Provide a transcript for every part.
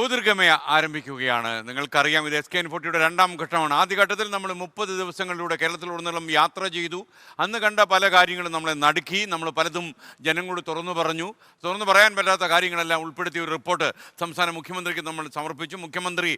ജ്യോതിർഗമയ ആരംഭിക്കുകയാണ്. നിങ്ങൾക്കറിയാം, ഇത് SKN40യുടെ രണ്ടാം ഘട്ടമാണ്. ആദ്യഘട്ടത്തിൽ നമ്മൾ 30 ദിവസങ്ങളിലൂടെ കേരളത്തിലുടനീളം യാത്ര ചെയ്തു. അന്ന് കണ്ട പല കാര്യങ്ങളും നമ്മളെ നടുക്കി. നമ്മൾ പലതും ജനങ്ങളോട് തുറന്നു പറഞ്ഞു. തുറന്നു പറയാൻ പറ്റാത്ത കാര്യങ്ങളെല്ലാം ഉൾപ്പെടുത്തിയ ഒരു റിപ്പോർട്ട് സംസ്ഥാന മുഖ്യമന്ത്രിക്ക് നമ്മൾ സമർപ്പിച്ചു. മുഖ്യമന്ത്രി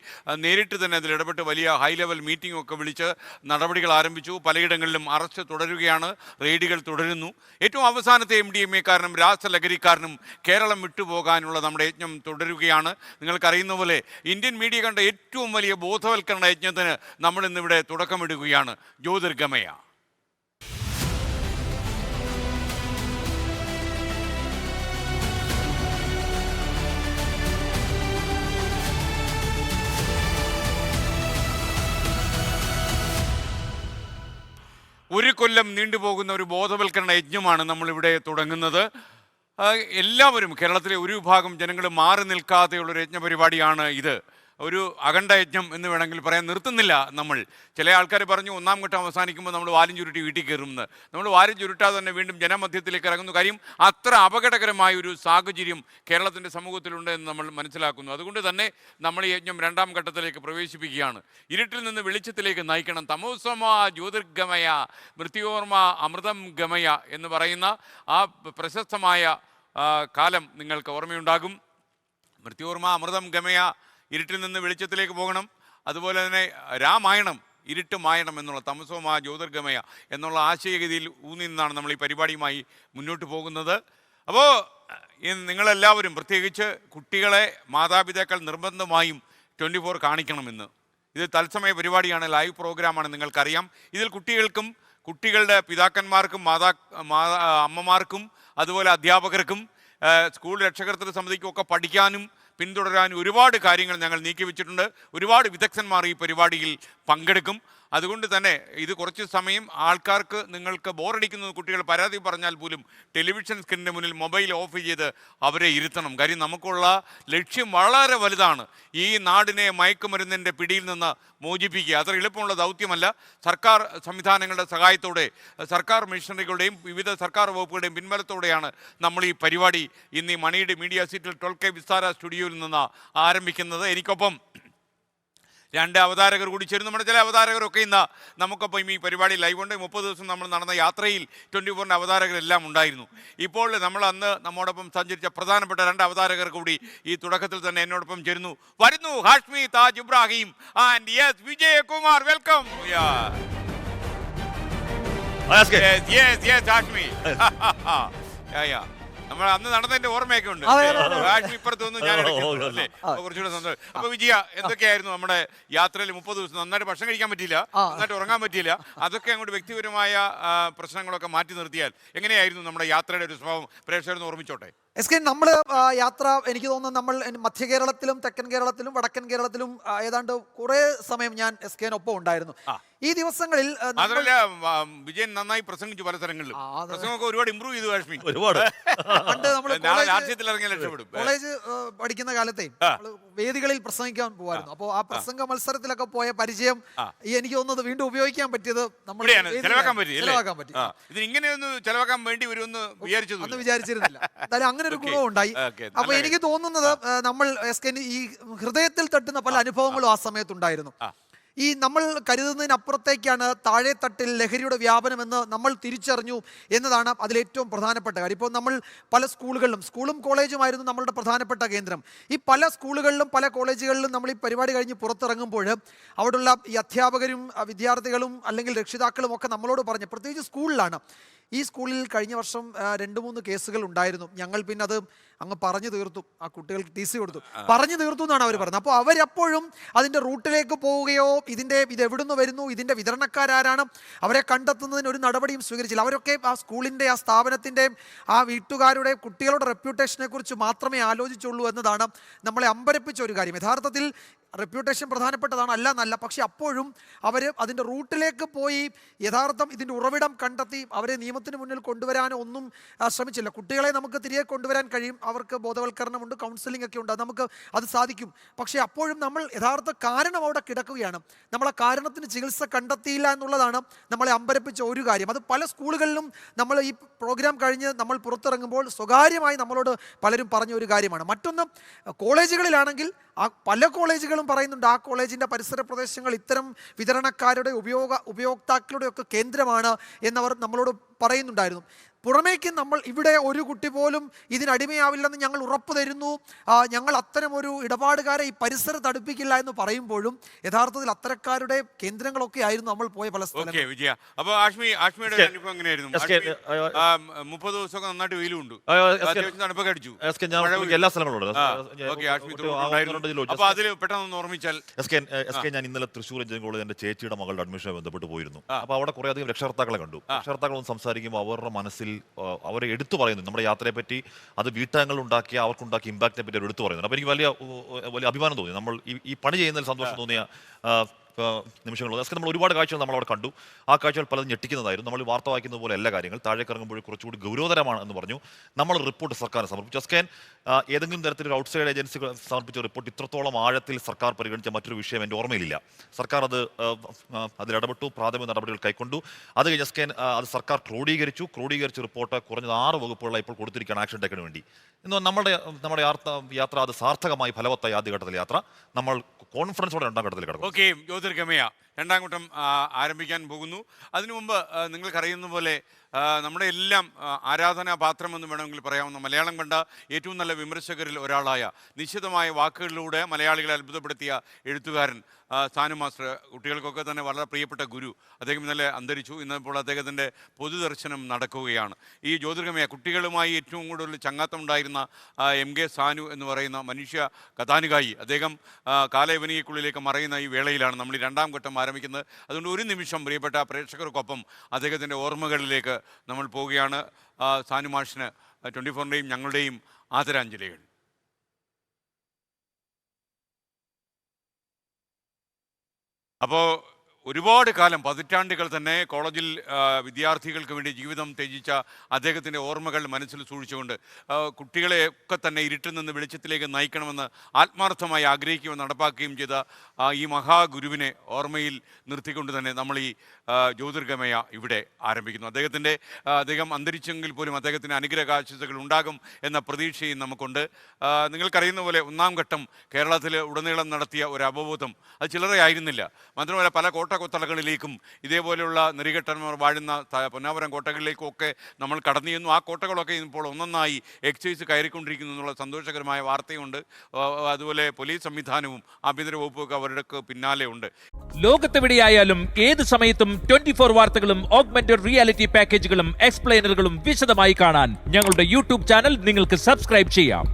നേരിട്ട് തന്നെ അതിൽ ഇടപെട്ട് വലിയ ഹൈ ലെവൽ മീറ്റിംഗ് ഒക്കെ വിളിച്ച് നടപടികൾ ആരംഭിച്ചു. പലയിടങ്ങളിലും അറസ്റ്റ് തുടരുകയാണ്, റെയ്ഡുകൾ തുടരുന്നു. ഏറ്റവും അവസാനത്തെ MDMA കാരനും രാസലഹരിക്കാരനും കേരളം വിട്ടുപോകാനുള്ള നമ്മുടെ യജ്ഞം തുടരുകയാണ്. നിങ്ങൾക്കറിയുന്ന പോലെ ഇന്ത്യൻ മീഡിയ കണ്ട ഏറ്റവും വലിയ ബോധവൽക്കരണ യജ്ഞത്തിന് നമ്മൾ ഇന്നിവിടെ തുടക്കമിടുകയാണ്. ജ്യോതിർഗമയ. ഒരു കൊല്ലം നീണ്ടുപോകുന്ന ഒരു ബോധവൽക്കരണ യജ്ഞമാണ് നമ്മളിവിടെ തുടങ്ങുന്നത്. എല്ലാവരും, കേരളത്തിലെ ഒരു വിഭാഗം ജനങ്ങൾ മാറി നിൽക്കാതെയുള്ളൊരു യജ്ഞ പരിപാടിയാണ് ഇത്. ഒരു അഖണ്ഡ യജ്ഞം എന്ന് വേണമെങ്കിൽ പറയാൻ. നിർത്തുന്നില്ല നമ്മൾ. ചില ആൾക്കാർ പറഞ്ഞു ഒന്നാം ഘട്ടം അവസാനിക്കുമ്പോൾ നമ്മൾ വാലും ചുരുട്ടി വീട്ടിൽ കയറുമെന്ന്. നമ്മൾ വാലും ചുരുട്ടാതെ തന്നെ വീണ്ടും ജനമധ്യത്തിലേക്ക് ഇറങ്ങുന്ന കാര്യം അത്ര അപകടകരമായ ഒരു സാഹചര്യം കേരളത്തിൻ്റെ സമൂഹത്തിലുണ്ട് എന്ന് നമ്മൾ മനസ്സിലാക്കുന്നു. അതുകൊണ്ട് തന്നെ നമ്മൾ ഈ യജ്ഞം രണ്ടാം ഘട്ടത്തിലേക്ക് പ്രവേശിപ്പിക്കുകയാണ്. ഇരുട്ടിൽ നിന്ന് വെളിച്ചത്തിലേക്ക് നയിക്കണം. തമോസമ ജ്യോതിർഗമയ മൃത്യോർമ അമൃതം ഗമയ എന്ന് പറയുന്ന ആ പ്രശസ്തമായ കാലം നിങ്ങൾക്ക് ഓർമ്മയുണ്ടാകും. മൃത്യോർമ അമൃതം ഗമയ, ഇരുട്ടിൽ നിന്ന് വെളിച്ചത്തിലേക്ക് പോകണം. അതുപോലെ തന്നെ രാമായണം, ഇരുട്ട് മായണം എന്നുള്ള തമസോമ ജ്യോതിർഗമയ എന്നുള്ള ആശയഗതിയിൽ ഊന്നി നിന്നാണ് നമ്മൾ ഈ പരിപാടിയുമായി മുന്നോട്ട് പോകുന്നത്. അപ്പോൾ നിങ്ങളെല്ലാവരും, പ്രത്യേകിച്ച് കുട്ടികളെ മാതാപിതാക്കൾ നിർബന്ധമായും 24 കാണിക്കണമെന്ന്. ഇത് തത്സമയ പരിപാടിയാണ്, ലൈവ് പ്രോഗ്രാമാണ്, നിങ്ങൾക്കറിയാം. ഇതിൽ കുട്ടികൾക്കും കുട്ടികളുടെ പിതാക്കന്മാർക്കും അമ്മമാർക്കും അതുപോലെ അധ്യാപകർക്കും സ്കൂൾ രക്ഷകർത്തൃ സമിതിക്കും ഒക്കെ പഠിക്കാനും പിന്തുടരാനും ഒരുപാട് കാര്യങ്ങൾ ഞങ്ങൾ നീക്കിവെച്ചിട്ടുണ്ട്. ഒരുപാട് വിദഗ്ധന്മാർ ഈ പരിപാടിയിൽ പങ്കെടുക്കും. അതുകൊണ്ട് തന്നെ ഇത് കുറച്ച് സമയം ആൾക്കാർക്ക്, നിങ്ങൾക്ക് ബോറടിക്കുന്ന കുട്ടികൾ പരാതി പറഞ്ഞാൽ പോലും ടെലിവിഷൻ സ്ക്രീനിൻ്റെ മുന്നിൽ മൊബൈൽ ഓഫ് ചെയ്ത് അവരെ ഇരുത്തണം. കാര്യം നമുക്കുള്ള ലക്ഷ്യം വളരെ വലുതാണ്. ഈ നാടിനെ മയക്കുമരുന്നിൻ്റെ പിടിയിൽ നിന്ന് മോചിപ്പിക്കുക. അത്ര എളുപ്പമുള്ള ദൗത്യമല്ല. സർക്കാർ സംവിധാനങ്ങളുടെ സഹായത്തോടെ, സർക്കാർ മിഷനറികളുടെയും വിവിധ സർക്കാർ വകുപ്പുകളുടെയും പിൻബലത്തോടെയാണ് നമ്മൾ ഈ പരിപാടി ഇന്ന് ഈ മണിയുടെ മീഡിയ സീറ്റിൽ 12K വിസ്താര സ്റ്റുഡിയോയിൽ നിന്ന് ആരംഭിക്കുന്നത്. എനിക്കൊപ്പം 2 അവതാരകർ കൂടി ചേരുന്നു. നമ്മുടെ ചില അവതാരകരൊക്കെ ഇന്ന് നമുക്കൊപ്പം ഈ പരിപാടി ലൈവ് ഉണ്ട്. 30 ദിവസം നമ്മൾ നടന്ന യാത്രയിൽ 24 അവതാരകരെല്ലാം ഉണ്ടായിരുന്നു. ഇപ്പോൾ നമ്മൾ അന്ന് നമ്മോടൊപ്പം സഞ്ചരിച്ച പ്രധാനപ്പെട്ട 2 അവതാരകർ കൂടി ഈ തുടക്കത്തിൽ തന്നെ എന്നോടൊപ്പം ചേരുന്നു. വരുന്നു Hashmi Taj Ibrahim and yes Vijayakumar. Welcome. Hashmi. നമ്മൾ അന്ന് നടന്നതിന്റെ ഓർമ്മയൊക്കെ ഉണ്ട്. ഇപ്പുറത്തൊന്നും ഞാൻ അല്ലേ കുറച്ചുകൂടെ സന്തോഷം. അപ്പൊ വിജയ, എന്തൊക്കെയായിരുന്നു നമ്മുടെ യാത്രയിൽ 30 ദിവസം? നന്നായിട്ട് ഭക്ഷണം കഴിക്കാൻ പറ്റിയില്ല, നന്നായിട്ട് ഉറങ്ങാൻ പറ്റിയില്ല. അതൊക്കെ അങ്ങോട്ട് വ്യക്തിപരമായ പ്രശ്നങ്ങളൊക്കെ മാറ്റി നിർത്തിയാൽ എങ്ങനെയായിരുന്നു നമ്മുടെ യാത്രയുടെ ഒരു സ്വഭാവം? പ്രേക്ഷകരൊന്ന് ഓർമ്മിച്ചോട്ടെ. നമ്മൾ യാത്ര, എനിക്ക് തോന്നുന്നു നമ്മൾ മധ്യ കേരളത്തിലും തെക്കൻ കേരളത്തിലും വടക്കൻ കേരളത്തിലും ഏതാണ്ട് കുറെ സമയം ഞാൻ SKN-ഒപ്പം ഉണ്ടായിരുന്നു. ഈ ദിവസങ്ങളിൽ വിജയൻ നന്നായി പ്രസംഗിച്ചു പല സ്ഥലങ്ങളിലും. പ്രസംഗമൊക്കെ ഒരുപാട് ഇമ്പ്രൂവ് ചെയ്തു കാശ്മീർ. ഒരുപാട് പണ്ട് നമ്മൾ കോളേജ് പഠിക്കുന്ന കാലത്തെ വേദികളിൽ പ്രസംഗിക്കാൻ പോകുമായിരുന്നു. അപ്പോൾ ആ പ്രസംഗ മത്സരത്തിലൊക്കെ പോയ പരിചയം എനിക്ക് തോന്നുന്നത് വീണ്ടും ഉപയോഗിക്കാൻ പറ്റിയത് നമ്മൾ ചെലവാക്കാൻ പറ്റി. ഇതിങ്ങനെയൊന്ന് ചെലവാക്കാൻ വേണ്ടി വരുമെന്ന് വിചാരിച്ചിരുന്നില്ല. എന്തായാലും അങ്ങനെ ഒരു ഗുണം ഉണ്ടായി. അപ്പൊ എനിക്ക് തോന്നുന്നത് നമ്മൾ ഈ ഹൃദയത്തിൽ തട്ടുന്ന പല അനുഭവങ്ങളും ആ സമയത്തുണ്ടായിരുന്നു. ഈ നമ്മൾ കരുതുന്നതിനപ്പുറത്തേക്കാണ് താഴെ തട്ടിൽ ലഹരിയുടെ വ്യാപനമെന്ന് നമ്മൾ തിരിച്ചറിഞ്ഞു എന്നതാണ് അതിലേറ്റവും പ്രധാനപ്പെട്ട കാര്യം. ഇപ്പോൾ നമ്മൾ പല സ്കൂളും കോളേജുമായിരുന്നു നമ്മളുടെ പ്രധാനപ്പെട്ട കേന്ദ്രം. ഈ പല സ്കൂളുകളിലും പല കോളേജുകളിലും നമ്മൾ ഈ പരിപാടി കഴിഞ്ഞ് പുറത്തിറങ്ങുമ്പോൾ അവിടെയുള്ള ഈ അധ്യാപകരും വിദ്യാർത്ഥികളും അല്ലെങ്കിൽ രക്ഷിതാക്കളും ഒക്കെ നമ്മളോട് പറഞ്ഞു, പ്രത്യേകിച്ച് സ്കൂളിലാണ്, ഈ സ്കൂളിൽ കഴിഞ്ഞ വർഷം 2-3 കേസുകൾ ഉണ്ടായിരുന്നു. ഞങ്ങൾ പിന്നെ അത് അങ്ങ് പറഞ്ഞു തീർത്തു, ആ കുട്ടികൾക്ക് TC കൊടുത്തു, പറഞ്ഞു തീർത്തു എന്നാണ് അവർ പറഞ്ഞത്. അപ്പോൾ അവരപ്പോഴും അതിൻ്റെ റൂട്ടിലേക്ക് പോവുകയോ ഇത് എവിടുന്ന് വരുന്നു, ഇതിൻ്റെ വിതരണക്കാരാരാണ്, അവരെ കണ്ടെത്തുന്നതിന് ഒരു നടപടിയും സ്വീകരിച്ചില്ല. അവരൊക്കെ ആ സ്കൂളിൻ്റെ, ആ സ്ഥാപനത്തിൻ്റെയും ആ വീട്ടുകാരുടെ, കുട്ടികളുടെ റെപ്യൂട്ടേഷനെ കുറിച്ച് മാത്രമേ ആലോചിച്ചുള്ളൂ എന്നതാണ് നമ്മളെ അമ്പരപ്പിച്ച ഒരു കാര്യം. യഥാർത്ഥത്തിൽ റെപ്യൂട്ടേഷൻ പ്രധാനപ്പെട്ടതാണ്, അല്ല എന്നല്ല. പക്ഷെ അപ്പോഴും അവർ അതിൻ്റെ റൂട്ടിലേക്ക് പോയി യഥാർത്ഥം ഇതിൻ്റെ ഉറവിടം കണ്ടെത്തി അവരെ നിയമത്തിന് മുന്നിൽ കൊണ്ടുവരാനോ ഒന്നും ശ്രമിച്ചില്ല. കുട്ടികളെ നമുക്ക് തിരികെ കൊണ്ടുവരാൻ കഴിയും, അവർക്ക് ബോധവൽക്കരണമുണ്ട്, കൗൺസിലിംഗ് ഒക്കെ ഉണ്ട്, നമുക്ക് അത് സാധിക്കും. പക്ഷേ അപ്പോഴും നമ്മൾ യഥാർത്ഥ കാരണം അവിടെ കിടക്കുകയാണ്. നമ്മളെ കാരണത്തിന് ചികിത്സ കണ്ടെത്തിയില്ല എന്നുള്ളതാണ് നമ്മളെ അമ്പരപ്പിച്ച ഒരു കാര്യം. അത് പല സ്കൂളുകളിലും നമ്മൾ ഈ പ്രോഗ്രാം കഴിഞ്ഞ് നമ്മൾ പുറത്തിറങ്ങുമ്പോൾ സ്വകാര്യമായി നമ്മളോട് പലരും പറഞ്ഞ ഒരു കാര്യമാണ്. മറ്റൊന്ന്, കോളേജുകളിലാണെങ്കിൽ പല കോളേജുകളും പറയുന്നുണ്ട് ആ കോളേജിൻ്റെ പരിസര പ്രദേശങ്ങൾ ഇത്തരം വിതരണക്കാരുടെ ഉപയോക്താക്കളുടെ ഒക്കെ കേന്ദ്രമാണ് എന്നവർ നമ്മളോട് പറയുന്നുണ്ടായിരുന്നു. പുറമേക്ക് നമ്മൾ ഇവിടെ ഒരു കുട്ടി പോലും ഇതിനടിമയാവില്ലെന്ന് ഞങ്ങൾ ഉറപ്പ് തരുന്നു, ഞങ്ങൾ അത്തരം ഒരു ഇടപാടുകാരെ ഈ പരിസരത്ത് അടുപ്പിക്കില്ല എന്ന് പറയുമ്പോഴും യഥാർത്ഥത്തിൽ അത്തരക്കാരുടെ കേന്ദ്രങ്ങളൊക്കെ ആയിരുന്നു നമ്മൾ പോയ പല സ്ഥലങ്ങളും. വിജയ, അപ്പോൾ ആഷ്മിയുടെ അനുഭവം എങ്ങനെയായിരുന്നു? 30 ദിവസമൊക്കെ നന്നായിട്ട് വെയിലുണ്ട്, തണുപ്പൊക്കെ അടിച്ചു, എല്ലാ സ്ഥലങ്ങളും. അപ്പൊ അതിൽ പെട്ടെന്ന് ഓർമ്മിച്ചാൽ ഞാൻ ഇന്നലെ തൃശ്ശൂർ എഞ്ചിനീയറിംഗ് കോളേജ് എന്റെ ചേച്ചിയുടെ മകളുടെ അഡ്മിഷനുമായി ബന്ധപ്പെട്ട് പോയിരുന്നു. അപ്പൊ അവിടെ കുറെ അധികം രക്ഷകർത്താക്കളെ കണ്ടു. രക്ഷകർത്താക്കളൊന്നും സംസാരിക്കുമ്പോൾ അവരുടെ മനസ്സിൽ അവരെ എടുത്തു പറയുന്നു നമ്മുടെ യാത്രയെ പറ്റി, അത് വീട്ടങ്ങൾ ഉണ്ടാക്കിയ അവർക്കുണ്ടാക്കിയ ഇമ്പാക്റ്റിനെ പറ്റി അവർ എടുത്തു പറയുന്നു. അപ്പോൾ എനിക്ക് വലിയ അഭിമാനം തോന്നി. നമ്മൾ ഈ പണി ചെയ്യുന്നതിൽ സന്തോഷം തോന്നിയ നിമിഷങ്ങളുള്ളത്. അതൊക്കെ നമ്മൾ ഒരുപാട് കാഴ്ചകൾ നമ്മളവിടെ കണ്ടു. ആ കാഴ്ചകൾ പലതും ഞെട്ടിക്കുന്നതായിരുന്നു. നമ്മൾ വാർത്ത വായിക്കുന്നത് പോലെ എല്ലാ കാര്യങ്ങൾ താഴേക്ക് ഇറങ്ങുമ്പോൾ കുറച്ചുകൂടി ഗൗരവതരമാണ് എന്ന് പറഞ്ഞു. നമ്മൾ റിപ്പോർട്ട് സർക്കാരിന് സമർപ്പിച്ചു. അസ്കൻ ഏതെങ്കിലും തരത്തിലൊരു ഔട്ട്സൈഡ് ഏജൻസികൾ സമർപ്പിച്ച റിപ്പോർട്ട് ഇത്രത്തോളം ആഴത്തിൽ സർക്കാർ പരിഗണിച്ച മറ്റൊരു വിഷയം എൻ്റെ ഓർമ്മയിലില്ല. സർക്കാർ അതിലിടപെട്ടു, പ്രാഥമിക നടപടികൾ കൈക്കൊണ്ടു. അത് കഴിഞ്ഞ് അസ്കൻ അത് സർക്കാർ ക്രോഡീകരിച്ച റിപ്പോർട്ട് കുറഞ്ഞത് 6 വകുപ്പുകളായി ഇപ്പോൾ കൊടുത്തിരിക്കുകയാണ് ആക്ഷൻ ടേക്കിന് വേണ്ടി. ഇന്ന് നമ്മുടെ യാത്ര അത് സാർത്ഥകമായി ഫലവത്തായി ആദ്യഘട്ടത്തിൽ യാത്ര നമ്മൾ കോൺഫിഡൻസോടെ രണ്ടാം ഘട്ടത്തിൽ കിടക്കും. ഓക്കെ, ജ്യോതിർഗമയ രണ്ടാം ഘട്ടം ആരംഭിക്കാൻ പോകുന്നു. അതിനു മുമ്പ് നിങ്ങൾക്കറിയുന്ന പോലെ നമ്മുടെ എല്ലാം ആരാധനാപാത്രം എന്ന് വേണമെങ്കിൽ പറയാവുന്ന മലയാളം കണ്ട ഏറ്റവും നല്ല വിമർശകരിൽ ഒരാളായ നിശ്ചിതമായ വാക്കുകളിലൂടെ മലയാളികളെ അത്ഭുതപ്പെടുത്തിയ എഴുത്തുകാരൻ സാനു മാസ്റ്റർ, കുട്ടികൾക്കൊക്കെ തന്നെ വളരെ പ്രിയപ്പെട്ട ഗുരു, അദ്ദേഹം ഇന്നലെ അന്തരിച്ചു. ഇന്നിപ്പോൾ അദ്ദേഹത്തിൻ്റെ പൊതുദർശനം നടക്കുകയാണ്. ഈ ജ്യോതിർഗമയ കുട്ടികളുമായി ഏറ്റവും കൂടുതൽ ചങ്ങാത്തം ഉണ്ടായിരുന്ന MK സാനു എന്ന് പറയുന്ന മനുഷ്യ കഥാനുകായി അദ്ദേഹം കാലയവനികയ്ക്കുള്ളിലേക്ക് മറയുന്ന ഈ വേളയിലാണ് നമ്മൾ ഈ രണ്ടാം ഘട്ടം ആരംഭിക്കുന്നത്. അതുകൊണ്ട് ഒരു നിമിഷം പ്രിയപ്പെട്ട പ്രേക്ഷകർക്കൊപ്പം അദ്ദേഹത്തിൻ്റെ ഓർമ്മകളിലേക്ക് നമ്മൾ പോവുകയാണ്. സാനു മാഷിന് 24-ൻ്റെയും ഞങ്ങളുടെയും ആദരാഞ്ജലികൾ. അപ്പോൾ ഒരുപാട് കാലം, പതിറ്റാണ്ടുകൾ തന്നെ കോളേജിൽ വിദ്യാർത്ഥികൾക്ക് വേണ്ടി ജീവിതം ത്യജിച്ച അദ്ദേഹത്തിൻ്റെ ഓർമ്മകൾ മനസ്സിൽ സൂക്ഷിച്ചുകൊണ്ട് കുട്ടികളെയൊക്കെ തന്നെ ഇരുട്ടിൽ നിന്ന് വെളിച്ചത്തിലേക്ക് നയിക്കണമെന്ന് ആത്മാർത്ഥമായി ആഗ്രഹിക്കുകയും നടപ്പാക്കുകയും ചെയ്ത ഈ മഹാഗുരുവിനെ ഓർമ്മയിൽ നിർത്തിക്കൊണ്ട് തന്നെ നമ്മൾ ഈ ജ്യോതിർഗമയ ഇവിടെ ആരംഭിക്കുന്നു. അദ്ദേഹം അന്തരിച്ചെങ്കിൽ പോലും അദ്ദേഹത്തിന് അനുഗ്രഹാശംസകൾ ഉണ്ടാകും എന്ന പ്രതീക്ഷയും നമുക്കുണ്ട്. നിങ്ങൾക്കറിയുന്ന പോലെ ഒന്നാം ഘട്ടം കേരളത്തിൽ ഉടനീളം നടത്തിയ ഒരു അവബോധം അത് ചില്ലറയായിരുന്നില്ല. മാത്രമല്ല പല കോട്ടകൊത്തളകളിലേക്കും ഇതേപോലെയുള്ള നെറികെട്ടന്മാർ വാഴുന്ന പൊന്നാപുരം കോട്ടകളിലേക്കും ഒക്കെ നമ്മൾ കടന്നു ചെന്നു. ആ കോട്ടകളൊക്കെ ഇപ്പോൾ ഒന്നൊന്നായി എക്സൈസ് കയറിക്കൊണ്ടിരിക്കുന്നു എന്നുള്ള സന്തോഷകരമായ വാർത്തയുണ്ട്. അതുപോലെ പോലീസ് സംവിധാനവും ആഭ്യന്തര വകുപ്പൊക്കെ അവരുടെ പിന്നാലെ ഉണ്ട്. ലോകത്തെവിടെയായാലും ഏത് സമയത്തും 24 വാർത്തകളും ഓഗ്മെന്റഡ് റിയാലിറ്റി പാക്കേജുകളും എക്സ്പ്ലെയിനറുകളും വിശദമായി കാണാൻ ഞങ്ങളുടെ യൂട്യൂബ് ചാനൽ നിങ്ങൾക്ക് സബ്സ്ക്രൈബ് ചെയ്യാം.